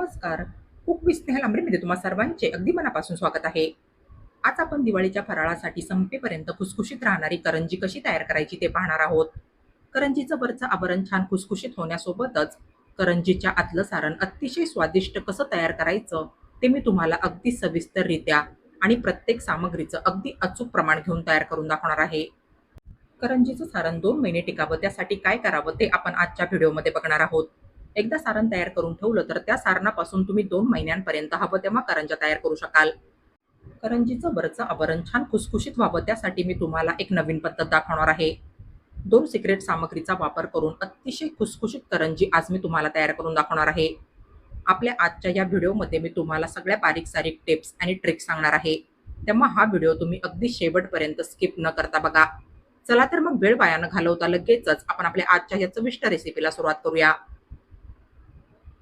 नमस्कार. Cook with Snehal आंबेमध्ये तुम्हा सर्वांचे अगदी मनापासून स्वागत आहे. आज आपण दिवाळीच्या फराळासाठी संपेपर्यंत खुसखुशीत राहणारी करंजी कशी तयार करायची ते पाहणार आहोत. करंजीचं वरचं आवरण छान खुसखुशीत होण्यासोबतच करंजीच्या आतलं सारण अतिशय स्वादिष्ट कसं तयार करायचं ते मी तुम्हाला अगदी सविस्तररित्या आणि प्रत्येक सामग्रीचं अगदी अचूक प्रमाण घेऊन तयार करून दाखवणार आहे. करंजीचं सारण 2 महिने टिकावं त्यासाठी काय करावं ते आपण आजच्या व्हिडिओमध्ये बघणार आहोत. एकदा सारण तयार करून ठेवलं तर त्या सारणापासून तुम्ही 2 महिन्यांपर्यंत हवं तेव्हा करंज्या तयार करू शकाल. करंजीचं वरचं आवरण छान खुसखुशीत व्हावं त्यासाठी मी तुम्हाला एक नवीन पद्धत दाखवणार आहे. 2 सिक्रेट सामग्रीचा वापर करून अतिशय खुसखुशीत करंजी आज मी तुम्हाला तयार करून दाखवणार आहे. आपल्या आजच्या या व्हिडिओमध्ये मी तुम्हाला सगळ्या बारीक-सारीक टिप्स आणि ट्रिक्स सांगणार आहे. तेव्हा हा व्हिडिओ तुम्ही अगदी शेवटपर्यंत स्किप न करता बघा. चला तर मग वेळ वाया न घालवता लगेचच आपण आपल्या आजच्या या चविष्ट रेसिपीला सुरुवात करूया.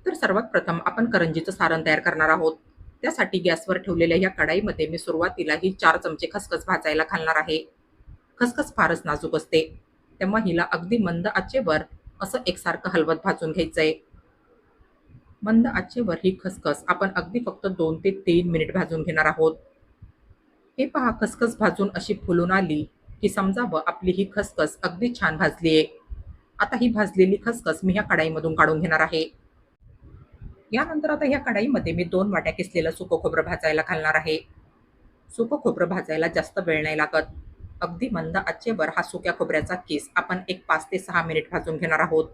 तर सर्वात प्रथम आपण करंजीचं सारण तयार करणार आहोत. त्यासाठी गॅसवर ठेवलेल्या या कढाईमध्ये मी सुरुवातीला ही 4 चमचे खसखस भाजायला घालणार आहे. खसखस फारच नाजूक असते, तेव्हा हिला अगदी मंद आचेवर असं एकसारखं हलवत भाजून घ्यायचंय. मंद आचेवर ही खसखस आपण अगदी फक्त 2 ते 3 मिनिट भाजून घेणार आहोत. हे पहा, खसखस भाजून अशी फुलून आली की समजावं आपली ही खसखस अगदी छान भाजली आहे. आता ही भाजलेली खसखस मी ह्या कढाईमधून काढून घेणार आहे. यानंतर आता ह्या कढाईमध्ये मी 2 वाट्या किसलेलं सुकं खोबरं भाजायला घालणार आहे. सुकं खोबरं भाजायला जास्त वेळ नाही लागत. अगदी मंद आचेवर हा सुक्या खोबऱ्याचा किस आपण एक 5 ते 6 मिनिट भाजून घेणार आहोत.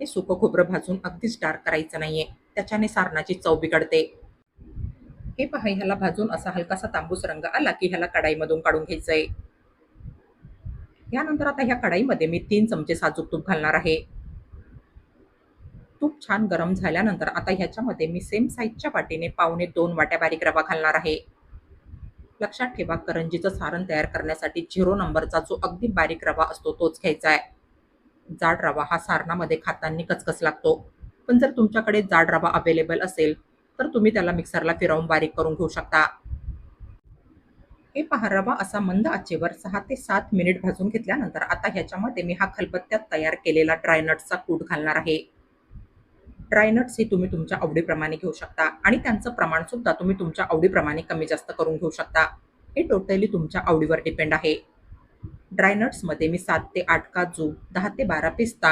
हे सुकं खोबरं भाजून अगदीच डार्क करायचं नाहीये, त्याच्याने सारणाची चव बिघडते. हे पहा, ह्याला भाजून असा हलकासा तांबूस रंग आला की ह्याला कढाईमधून काढून घ्यायचंय. यानंतर आता ह्या कढाईमध्ये मी 3 चमचे साजूक तूप घालणार आहे. तूप छान गरम झाल्यानंतर आता ह्याच्यामध्ये मी सेम साईजच्या वाटीने पावणे 2 वाट्या बारीक रवा घालणार आहे. लक्षात ठेवा, करंजीचं सारण तयार करण्यासाठी 0 नंबरचा जो अगदी बारीक रवा असतो तोच घ्यायचा आहे. जाड रवा हा सारणामध्ये खाताना कचकच लागतो, पण जर तुमच्याकडे जाड रवा अवेलेबल असेल तर तुम्ही त्याला मिक्सरला फिरवून बारीक करून घेऊ शकता. हे पहा, रवा असा मंद आचेवर 6 ते 7 मिनिट भाजून घेतल्यानंतर आता ह्याच्यामध्ये मी हा खलबत्त्यात तयार केलेला ड्रायनट्सचा कूट घालणार आहे. ड्रायनट्स हे तुम्ही तुमच्या आवडीप्रमाणे घेऊ शकता आणि त्यांचं प्रमाण सुद्धा तुम्ही तुमच्या आवडीप्रमाणे कमी जास्त करून घेऊ शकता. हे टोटली तुमच्या आवडीवर डिपेंड आहे. ड्रायनट्समध्ये मी 7 ते 8 काजू, 10 ते 12 पिस्ता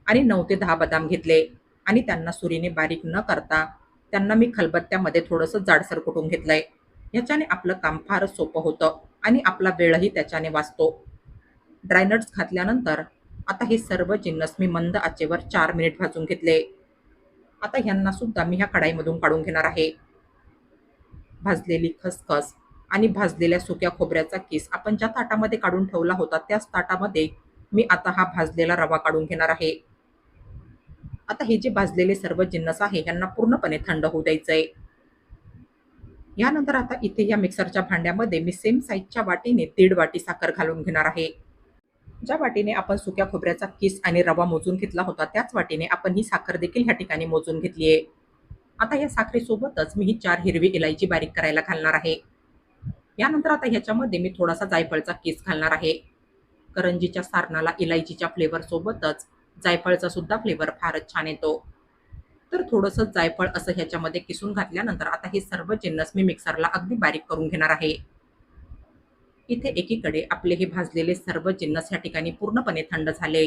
आणि 9 ते 10 बदाम घेतले आणि त्यांना सुरीने बारीक न करता त्यांना मी खलबत्त्यामध्ये थोडंसं जाडसर कुटून घेतलंय. ह्याच्याने आपलं काम फारच सोपं होतं आणि आपला वेळही त्याच्याने वाचतो. ड्रायनट्स घातल्यानंतर आता हे सर्व जिन्नस मी मंद आचेवर 4 मिनिट भाजून घेतले. आता ह्यांना सुद्धा मी ह्या कढाईमधून काढून घेणार आहे. भाजलेली खसखस आणि भाजलेल्या सुक्या खोबऱ्याचा किस आपण ज्या ताटामध्ये काढून ठेवला होता त्याच ताटामध्ये मी आता हा भाजलेला रवा काढून घेणार आहे. आता हे जे भाजलेले सर्व जिन्नस आहे यांना पूर्णपणे थंड होऊ द्यायचंय. यानंतर आता इथे या मिक्सरच्या भांड्यामध्ये मी सेम साईजच्या वाटीने 1.5 वाटी साखर घालून घेणार आहे. ज्या वाटीने आपण सुक्या खोबऱ्याचा किस आणि रवा मोजून घेतला होता त्याच वाटीने आपण ही साखर देखील ह्या ठिकाणी मोजून घेतली आहे. आता या साखरेसोबतच मी ही 4 हिरवी इलायची बारीक करायला घालणार आहे. यानंतर आता ह्याच्यामध्ये मी थोडासा जायफळचा किस घालणार आहे. करंजीच्या सारणाला इलायचीच्या फ्लेवर सोबतच जायफळचा सुद्धा फ्लेवर फारच छान येतो. तर थोडंसं जायफळ असं ह्याच्यामध्ये किसून घातल्यानंतर आता हे सर्व जिन्नस मी मिक्सरला अगदी बारीक करून घेणार आहे. इथे एकीकडे आपले हे भाजलेले सर्व जिन्नस ह्या ठिकाणी पूर्णपणे थंड झाले.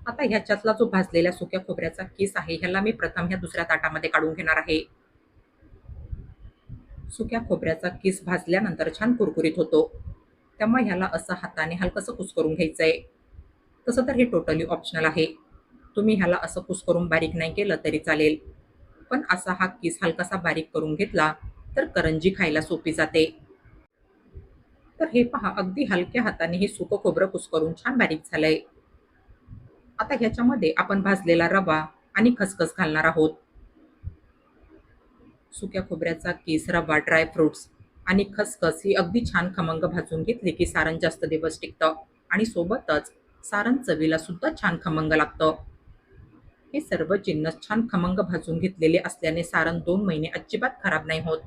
आता ह्याच्यातला जो भाजलेल्या सुक्या खोबऱ्याचा किस आहे ह्याला मी प्रथम ह्या दुसऱ्या ताटामध्ये काढून घेणार आहे. सुक्या खोबऱ्याचा किस भाजल्यानंतर छान कुरकुरीत होतो, त्यामुळे ह्याला असं हाताने हलकंसं कुस्करून घ्यायचंय. तसं तर हे टोटली ऑप्शनल आहे. तुम्ही ह्याला असं कुस्करून बारीक नाही केलं तरी चालेल, पण असा हा किस हलकासा बारीक करून घेतला तर करंजी खायला सोपी जाते. तर हे पहा, अगदी हलक्या हाताने हे सुकं खोबरं कुस्करून छान बारीक झालंय. आता ह्याच्यामध्ये आपण भाजलेला रवा आणि खसखस घालणार आहोत. सुक्या खोबऱ्याचा किस, रवा, ड्रायफ्रुट्स आणि खसखस ही अगदी छान खमंग भाजून घेतली की सारण जास्त दिवस टिकतं आणि सोबतच सारण चवीला सुद्धा छान खमंग लागतं. हे सर्व जिन्नस छान खमंग भाजून घेतलेले असल्याने सारण 2 महिने अजिबात खराब नाही होत.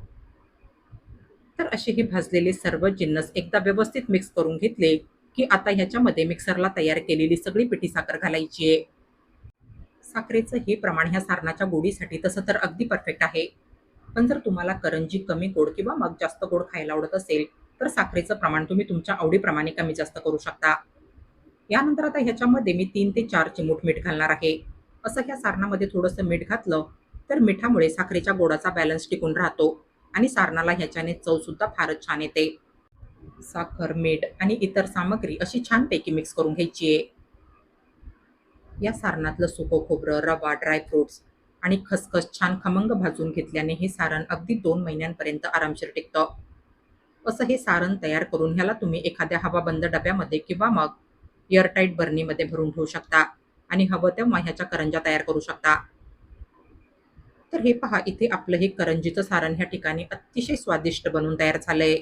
तर असे हे भाजलेले सर्व जिन्नस एकदा व्यवस्थित मिक्स करून घेतले की आता ह्याच्यामध्ये मिक्सरला तयार केलेली सगळी पिठी साखर घालायची आहे. साखरेचं हे प्रमाण ह्या सारणाच्या गोडीसाठी तसं तर अगदी परफेक्ट आहे. पण जर तुम्हाला करंजी कमी गोड किंवा मग जास्त गोड खायला आवडत असेल, तर साखरेचं प्रमाण तुम्ही तुमच्या आवडीप्रमाणे कमी जास्त करू शकता. यानंतर आता ह्याच्यामध्ये मी 3 ते 4 चिमूट मीठ घालणार आहे. असं ह्या सारणामध्ये थोडंसं मीठ घातलं, तर मिठामुळे साखरेच्या गोडाचा बॅलन्स टिकून राहतो आणि सारणाला ह्याच्याने चवसुद्धा फारच छान येते. साखर, मीठ आणि इतर सामग्री अशी छानपैकी मिक्स करून घ्यायची आहे. या सारणातलं सुकं खोबरं, रवा, ड्रायफ्रुट्स आणि खसखस छान खमंग भाजून घेतल्याने हे सारण अगदी 2 महिन्यांपर्यंत आरामशीर टिकतं. असं हे सारण तयार करून ह्याला तुम्ही एखाद्या हवाबंद डब्यामध्ये किंवा मग एअरटाईट बर्नीमध्ये भरून ठेवू शकता आणि हवं तेव्हा ह्याच्या करंज्या तयार करू शकता. तर हे पहा, इथे आपलं हे करंजीचं सारण ह्या ठिकाणी अतिशय स्वादिष्ट बनून तयार झालंय.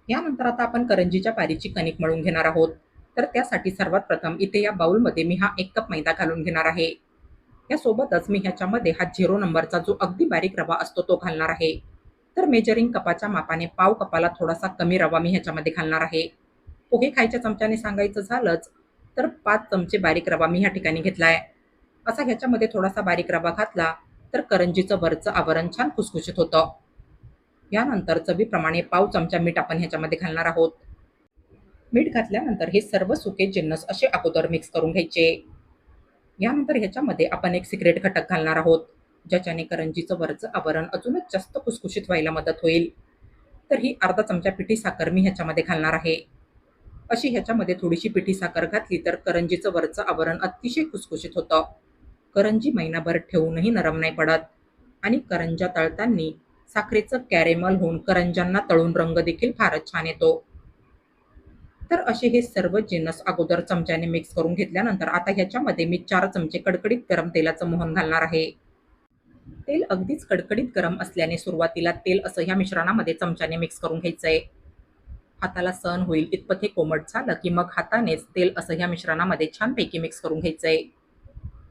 यानंतर आता आपण करंजीच्या पारीची कणिक मळून घेणार आहोत. तर त्यासाठी सर्वात प्रथम इथे या बाउलमध्ये मी हा 1 कप मैदा घालून घेणार आहे. यासोबतच मी ह्याच्यामध्ये हा 0 नंबरचा जो अगदी बारीक रवा असतो तो घालणार आहे. तर मेजरिंग कपाच्या मापाने पाव कपाला थोडासा कमी रवा मी ह्याच्यामध्ये घालणार आहे. पोहे खायच्या चमच्याने सांगायचं झालंच तर 5 चमचे बारीक रवा मी ह्या ठिकाणी घेतलाय. असा ह्याच्यामध्ये थोडासा बारीक रवा घातला तर करंजीचं वरचं आवरण छान खुसखुशीत होतं. यानंतर चवीप्रमाणे पाव चमचा मीठ आपण ह्याच्यामध्ये घालणार आहोत. मीठ घातल्यानंतर हे सर्व सुके जिन्नस असे अगोदर मिक्स करून घ्यायचे. यानंतर ह्याच्यामध्ये आपण एक सिक्रेट घटक घालणार आहोत, ज्याच्याने करंजीचं वरचं आवरण अजूनच जास्त खुसखुशीत व्हायला मदत होईल. तर ही अर्धा चमचा पिठी साखर मी ह्याच्यामध्ये घालणार आहे. अशी ह्याच्यामध्ये थोडीशी पिठी साखर घातली तर करंजीचं वरचं आवरण अतिशय खुसखुशीत होतं. करंजी महिनाभर ठेवूनही नरम नाही पडत आणि करंज्या तळताना साखरेचं कॅरेमल होऊन करंज्यांना तळून रंग देखील फारच छान येतो. तर असे हे सर्व जिन्नस अगोदर चमच्याने मिक्स करून घेतल्यानंतर आता ह्याच्यामध्ये मी 4 चमचे कडकडीत गरम तेलाचं मोहन घालणार आहे. तेल अगदीच कडकडीत गरम असल्याने सुरुवातीला तेल असं ह्या मिश्रणामध्ये चमच्याने मिक्स करून घ्यायचंय. हाताला सहन होईल इतपत हे कोमट झालं की मग हातानेच तेल असं ह्या मिश्रणामध्ये छानपैकी मिक्स करून घ्यायचंय.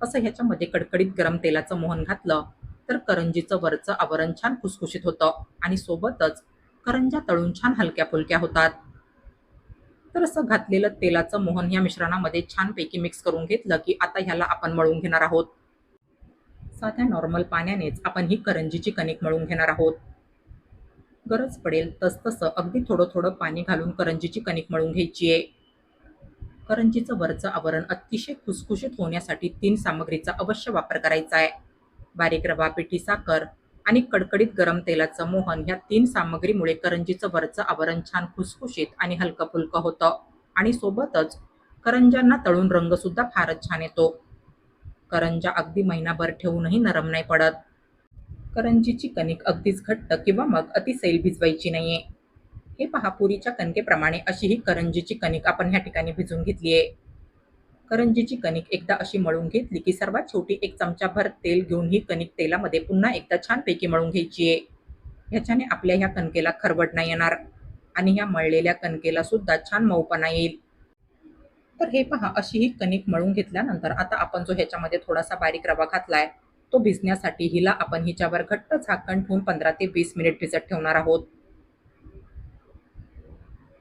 असं ह्याच्यामध्ये कडकडीत गरम तेलाचं मोहन घातलं तर करंजीचं वरचं आवरण छान खुसखुशीत होतं आणि सोबतच करंज्या तळून छान हलक्या-फुलक्या होतात. तर असं घातलेलं तेलाचं मोहन या मिश्रणामध्ये छानपैकी मिक्स करून घेतलं की आता ह्याला आपण मळून घेणार आहोत. साध्या नॉर्मल पाण्यानेच आपण ही करंजीची कणिक मळून घेणार आहोत. गरज पडेल तसतसं अगदी थोडं-थोडं पाणी घालून करंजीची कणिक मळून घ्यायची आहे. करंजीचं वरचं आवरण अतिशय खुसखुशीत होण्यासाठी 3 सामग्रीचा अवश्य वापर करायचा आहे. बारीक रवा, पिठी साखर आणि कडकडीत गरम तेलाचं मोहन ह्या 3 सामग्रीमुळे करंजीचं वरचं आवरण छान खुसखुशीत आणि हलकं-फुलकं होतं आणि सोबतच करंज्यांना तळून रंगसुद्धा फारच छान येतो. करंज्या अगदी महिनाभर ठेवूनही नरम नाही पडत. करंजीची कणिक अगदीच घट्ट किंवा मग अतिसैल भिजवायची नाहीये. हे पहा, पुरीच्या कणकेप्रमाणे अशी ही करंजीची कणिक आपण ह्या ठिकाणी भिजवून घेतली आहे. करंजीची कणिक एकदा अशी मळून घेतली की सर्वात शेवटी 1 चमचाभर तेल घेऊन ही कणिक तेलामध्ये पुन्हा एकदा छानपैकी मळून घ्यायची आहे. ह्याच्याने आपल्या ह्या कणकेला खरवट नाही येणार आणि ह्या मळलेल्या कणकेला सुद्धा छान मऊपणा येईल. तर हे पहा, अशी ही कणिक मळून घेतल्यानंतर आता आपण जो ह्याच्यामध्ये थोडासा बारीक रवा घातलाय तो भिजण्यासाठी हिला आपण हिच्यावर घट्ट झाकण ठेवून 15 ते 20 मिनिट भिजत ठेवणार आहोत.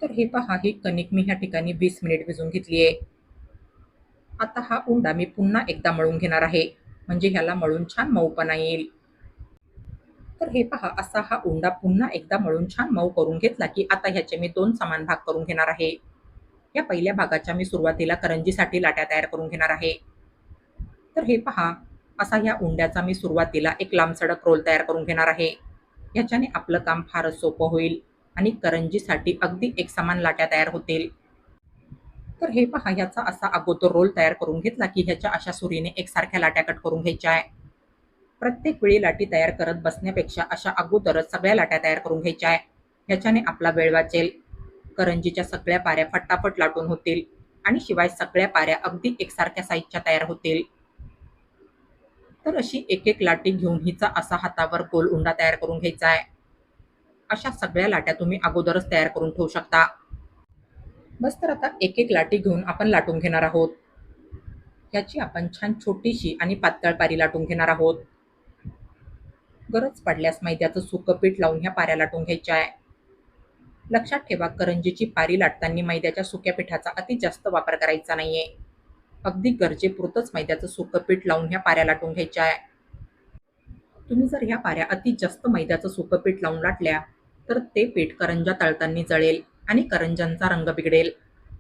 तर हे पहा, ही कणिक मी ह्या ठिकाणी 20 मिनिट भिजवून घेतली आहे. आता हा उंडा मी पुन्हा एकदा मळून घेणार आहे, म्हणजे ह्याला मळून छान मऊपणा येईल. तर हे पहा, असा हा उंडा पुन्हा एकदा मळून छान मऊ करून घेतला की आता ह्याचे मी 2 समान भाग करून घेणार आहे. या पहिल्या भागाच्या मी सुरुवातीला करंजीसाठी लाट्या तयार करून घेणार आहे. तर हे पहा, असा ह्या उंड्याचा मी सुरुवातीला एक लांबसडक रोल तयार करून घेणार आहे. ह्याच्याने आपलं काम फारच सोपं होईल आणि करंजीसाठी अगदी एकसमान लाट्या तयार होतील. तर हे पहा, ह्याचा असा अगोदर रोल तयार करून घेतला की ह्याच्या अशा सुरीने एकसारख्या लाट्या कट करून घ्यायच्या आहे. प्रत्येक वेळी लाटी तयार करत बसण्यापेक्षा अशा अगोदरच सगळ्या लाट्या तयार करून घ्यायच्या आहे. ह्याच्याने आपला वेळ वाचेल. करंजीच्या सगळ्या पाऱ्या फटाफट लाटून होतील आणि शिवाय सगळ्या पाऱ्या अगदी एकसारख्या साईजच्या तयार होतील. तर अशी एक एक लाटी घेऊन हिचा असा हातावर गोल उंडा तयार करून घ्यायचा आहे. अशा सगळ्या लाट्या तुम्ही अगोदरच तयार करून ठेवू शकता. बस, तर आता एक एक लाटी घेऊन आपण लाटून घेणार आहोत. ह्याची आपण छान छोटीशी आणि पातळ पारी लाटून घेणार आहोत. गरज पडल्यास मैद्याचं सुकं पीठ लावून ह्या पाऱ्या लाटून घ्यायच्या आहे. लक्षात ठेवा, करंजीची पारी लाटताना मैद्याच्या सुक्या पिठाचा अति जास्त वापर करायचा नाहीये. अगदी गरजेपुरतंच मैद्याचं सुकं पीठ लावून ह्या पाऱ्या लाटून घ्यायच्या आहे. तुम्ही जर ह्या पाऱ्या अति जास्त मैद्याचं सुकं पीठ लावून लाटल्या तर ते पीठ करंज्या तळताना जळेल आणि करंज्यांचा रंग बिघडेल.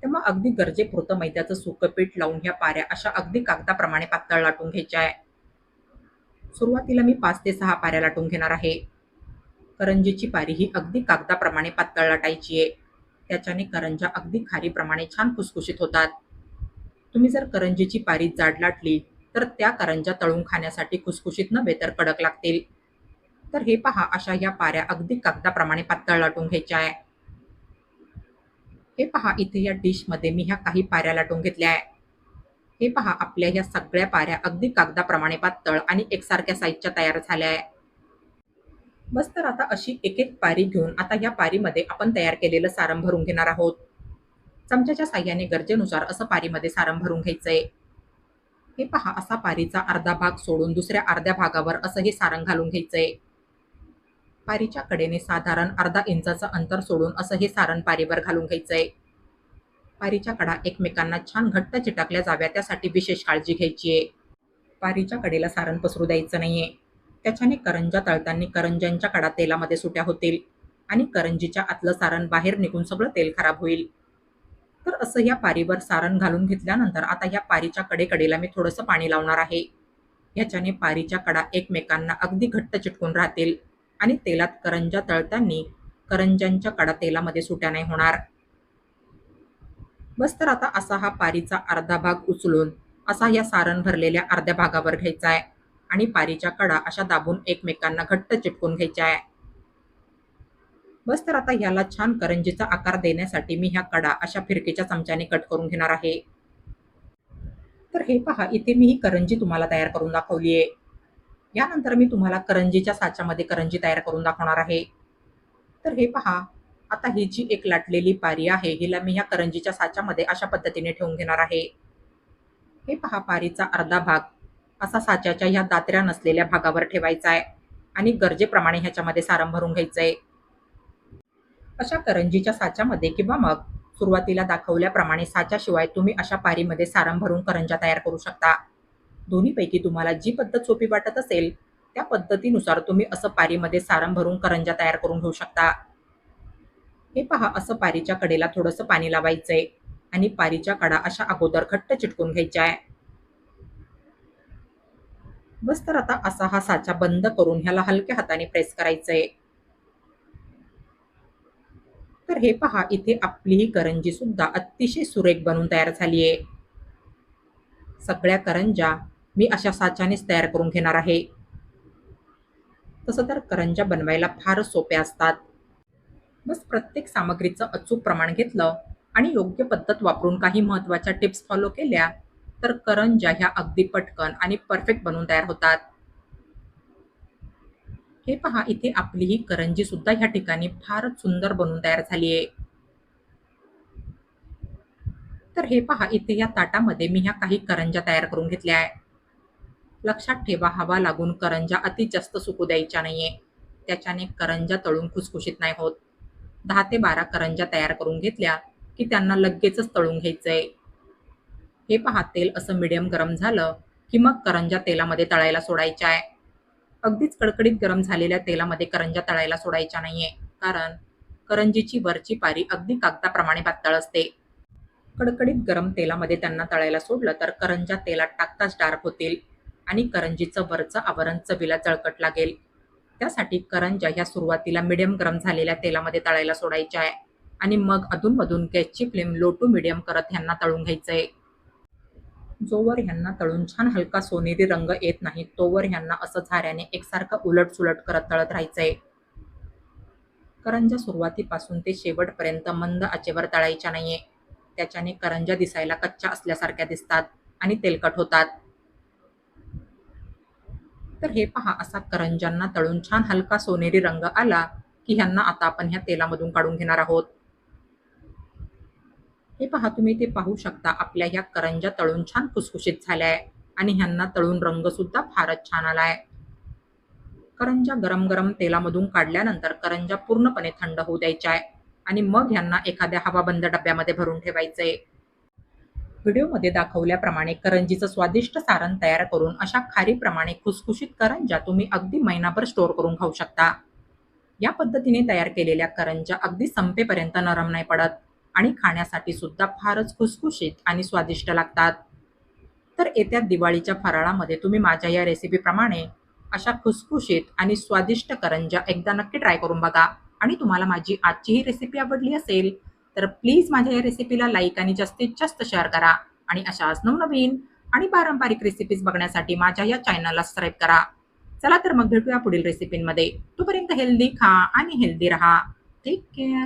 तेव्हा अगदी गरजेपुरतं मैद्याचं सुकं पीठ लावून ह्या पाऱ्या अशा अगदी कागदाप्रमाणे पातळ लाटून घ्यायच्या आहे. सुरुवातीला मी 5 ते 6 पाऱ्या लाटून घेणार आहे. करंजीची पारी ही अगदी कागदाप्रमाणे पातळ लाटायची आहे. त्याच्याने करंज्या अगदी खारीप्रमाणे छान खुसखुशीत होतात. तुम्ही जर करंजीची पारी जाड लाटली तर त्या करंज्या तळून खाण्यासाठी खुसखुशीत नव्हे तर कडक लागतील. तर हे पहा, अशा ह्या पाऱ्या अगदी कागदाप्रमाणे पातळ लाटून घ्यायच्या आहे. हे पहा, इथे या डिशमध्ये मी ह्या काही पाऱ्या लाटून घेतल्या आहे. हे पहा, आपल्या ह्या सगळ्या पाऱ्या अगदी कागदाप्रमाणे पातळ आणि एकसारख्या साईजच्या तयार झाल्या आहे. बस, तर आता अशी एक एक पारी घेऊन आता ह्या पारीमध्ये आपण तयार केलेलं सारण भरून घेणार आहोत. चमच्याच्या साह्याने गरजेनुसार असं पारीमध्ये सारण भरून घ्यायचंय. हे पहा, असा पारीचा अर्धा भाग सोडून दुसऱ्या अर्ध्या भागावर असं हे सारण घालून घ्यायचंय. पारीच्या कडेने साधारण अर्धा इंचाचं अंतर सोडून असं हे सारण पारीवर घालून घ्यायचंय. पारीच्या कडा एकमेकांना छान घट्ट चिटकल्या जाव्या त्यासाठी विशेष काळजी घ्यायची आहे. पारीच्या कडेला सारण पसरू द्यायचं नाहीये. त्याच्याने करंज्या तळताना करंज्यांच्या कडा तेलामध्ये सुट्या होतील आणि करंजीच्या आतलं सारण बाहेर निघून सगळं तेल खराब होईल. तर असं या पारीवर सारण घालून घेतल्यानंतर आता या पारीच्या कडेला मी थोडंसं पाणी लावणार आहे. ह्याच्याने पारीच्या कडा एकमेकांना अगदी घट्ट चिटकून राहतील आणि तेलात करंज्या तळताना करंज्यांच्या कडा तेलामध्ये सुट्या नाही होणार. बस, तर आता असा हा पारीचा अर्धा भाग उचलून असा या सारण भरलेल्या अर्ध्या भागावर घ्यायचा आहे आणि पारीच्या कडा अशा दाबून एकमेकांना घट्ट चिटकून घ्यायच्या आहे. बस, तर आता ह्याला छान करंजीचा आकार देण्यासाठी मी ह्या कडा अशा फिरकीच्या चमच्याने कट करून घेणार आहे. तर हे पहा, इथे मी ही करंजी तुम्हाला तयार करून दाखवली आहे. यानंतर मी तुम्हाला करंजीच्या साच्यामध्ये करंजी तयार करून दाखवणार आहे. तर हे पहा, आता ही जी एक लाटलेली पारी आहे हिला मी ह्या करंजीच्या साच्यामध्ये अशा पद्धतीने ठेवून घेणार आहे. हे पहा, पारीचा अर्धा भाग असा साच्याच्या ह्या दात्र्या नसलेल्या भागावर ठेवायचा आहे आणि गरजेप्रमाणे ह्याच्यामध्ये सारण भरून घ्यायचंय. अशा करंजीच्या साच्यामध्ये किंवा मग सुरुवातीला दाखवल्याप्रमाणे साच्याशिवाय तुम्ही अशा पारीमध्ये सारण भरून करंज्या तयार करू शकता. दोन्हीपैकी तुम्हाला जी पद्धत सोपी वाटत असेल त्या पद्धतीनुसार तुम्ही असं पारीमध्ये सारण भरून करंज्या तयार करून घेऊ शकता. हे पहा, असं पारीच्या कडेला थोडंसं पाणी लावायचंय आणि पारीच्या कडा अशा अगोदर घट्ट चिटकून घ्यायच्या आहे. बस, तर आता असा हा साचा बंद करून ह्याला हलक्या हाताने प्रेस करायचंय. तर हे पहा, इथे आपली ही करंजी सुद्धा अतिशय सुरेख बनून तयार झाली आहे. सगळ्या करंज्या मी अशा साच्यानेच तयार करून घेणार आहे. तसं तर करंज्या बनवायला फारच सोप्या असतात. बस, प्रत्येक सामग्रीचं अचूक प्रमाण घेतलं आणि योग्य पद्धत वापरून काही महत्त्वाच्या टिप्स फॉलो केल्या तर करंज्या ह्या अगदी पटकन आणि परफेक्ट बनवून तयार होतात. हे पहा, इथे आपली ही करंजी सुद्धा ह्या ठिकाणी फारच सुंदर बनून तयार झाली आहे. तर हे पहा, इथे या ताटामध्ये मी ह्या काही करंज्या तयार करून घेतल्या आहे. लक्षात ठेवा, हवा लागून करंज्या अति जास्त सुकू द्यायच्या नाहीये. त्याच्याने करंज्या तळून खुसखुशीत नाही होत. 10 ते 12 करंज्या तयार करून घेतल्या की त्यांना लगेचच तळून घ्यायचंय. हे पहा, तेल असं मीडियम गरम झालं की मग करंज्या तेलामध्ये तळायला सोडायच्या आहे. अगदीच कडकडीत गरम झालेल्या तेलामध्ये करंज्या तळायला सोडायच्या नाहीये, कारण करंजीची वरची पारी अगदी कागदाप्रमाणे पातळ असते. कडकडीत गरम तेलामध्ये त्यांना तळायला सोडलं तर करंज्या तेलात टाकताच डार्क होतील आणि करंजीचं वरचं आवरण चवीला चळकट लागेल. त्यासाठी करंज्या ह्या सुरुवातीला मीडियम गरम झालेल्या तेलामध्ये तळायला सोडायच्या आहे आणि मग अधूनमधून गॅसची फ्लेम लो टू मीडियम करत ह्यांना तळून घ्यायचंय. जोवर ह्यांना तळून छान हलका सोनेरी रंग येत नाही तोवर ह्यांना असं झाऱ्याने एकसारखं उलट-सुलट करत तळत राहायचंय. करंज्या सुरुवातीपासून ते शेवटपर्यंत मंद आचेवर तळायच्या नाहीये. त्याच्याने करंज्या दिसायला कच्च्या असल्यासारख्या दिसतात आणि तेलकट होतात. तर हे पहा, असा करंज्यांना तळून छान हलका सोनेरी रंग आला की ह्यांना आता आपण ह्या तेलामधून काढून घेणार आहोत. हे पहा, तुम्ही ते पाहू शकता, आपल्या ह्या करंज्या तळून छान खुसखुशीत झाल्या आहे आणि ह्यांना तळून रंग सुद्धा फारच छान आलाय. करंज्या गरम गरम तेलामधून काढल्यानंतर करंज्या पूर्णपणे थंड होऊ द्यायच्या आहे आणि मग ह्यांना एखाद्या हवाबंद डब्यामध्ये भरून ठेवायचंय. व्हिडिओमध्ये दाखवल्याप्रमाणे करंजीचं स्वादिष्ट सारण तयार करून अशा खारीप्रमाणे खुसखुशीत करंज्या तुम्ही अगदी महिनाभर स्टोअर करून खाऊ शकता. या पद्धतीने तयार केलेल्या करंज्या अगदी संपेपर्यंत नरम नाही पडत आणि खाण्यासाठी सुद्धा फारच खुसखुशीत आणि स्वादिष्ट लागतात. तर येत्या दिवाळीच्या फराळामध्ये तुम्ही माझ्या या रेसिपीप्रमाणे अशा खुसखुशीत आणि स्वादिष्ट करंज्या एकदा नक्की ट्राय करून बघा. आणि तुम्हाला माझी आजची ही रेसिपी आवडली असेल तर प्लीज माझ्या या रेसिपीला लाईक आणि जास्तीत जास्त शेअर करा. आणि अशाच नवनवीन आणि पारंपरिक रेसिपीज बघण्यासाठी माझ्या या चॅनलला सबस्क्राईब करा. चला तर मग भेटूया पुढील रेसिपींमध्ये. तोपर्यंत हेल्दी खा आणि हेल्दी राहा. Take care.